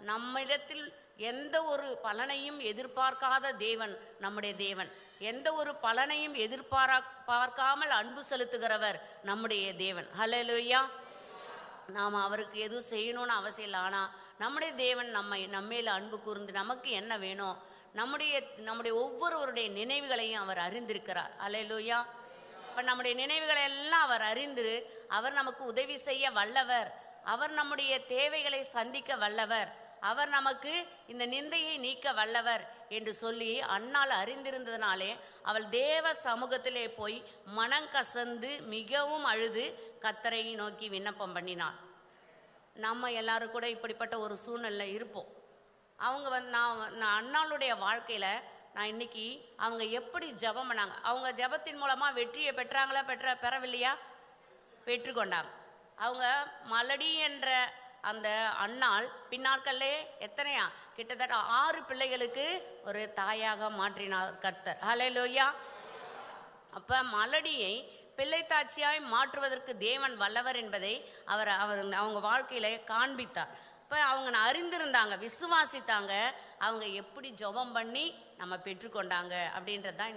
நம்மிடத்தில் எந்த ஒரு பலனையும் எதிர்பார்க்காத தேவன் நம்முடைய தேவன். எந்த ஒரு பலனையும் பார்க்காமல் அன்பு செலுத்துகிறவர் நம்முடைய தேவன். ஹல்லேலூயா. நாம் அவருக்கு எதுவும் செய்யணும்னு அவசியம் இல்லை. ஆனால் நம்முடைய தேவன் நம்மையில் அன்பு கூர்ந்து நமக்கு என்ன வேணும், நம்முடைய ஒவ்வொருவருடைய நினைவுகளையும் அவர் அறிந்திருக்கிறார். ஹல்லேலூயா. இப்போ நம்முடைய நினைவுகளை எல்லாம் அவர் அறிந்து அவர் நமக்கு உதவி செய்ய வல்லவர். அவர் நம்முடைய தேவைகளை சந்திக்க வல்லவர். அவர் நமக்கு இந்த நிந்தையை நீக்க வல்லவர் என்று சொல்லி அன்னாள் அறிந்திருந்ததினாலே அவள் தேவ சமூகத்திலே போய் மனங்கசந்து மிகவும் அழுது கர்த்தரை நோக்கி விண்ணப்பம் பண்ணினாள். நம்ம எல்லாரும் கூட இப்படிப்பட்ட ஒரு சூழ்நிலை இருப்போம். அவங்க நான் அன்னாளுடைய வாழ்க்கையில் நான் இன்னைக்கு அவங்க எப்படி ஜெபம் பண்ணாங்க, அவங்க ஜெபத்தின் மூலமாக வெற்றியை பெற்றாங்களா, பெறவில்லையா? பெற்றுக்கொண்டாங்க. அவங்க மலடி என்ற அந்த அன்னாள் பின்னாட்களே எத்தனையா கிட்டத்தட்ட 6 பிள்ளைகளுக்கு ஒரு தாயாக மாற்றினார் கர்த்தர். ஹல்லேலூயா. அப்போ மலடியை பிள்ளைத்தாட்சியாய் மாற்றுவதற்கு தேவன் வல்லவர் என்பதை அவங்க வாழ்க்கையில காண்பித்தார். இப்போ அவங்க அறிந்திருந்தாங்க, விசுவாசித்தாங்க. அவங்க எப்படி ஜெபம் பண்ணி நம்ம பெற்றுக்கொண்டாங்க அப்படின்றது தான்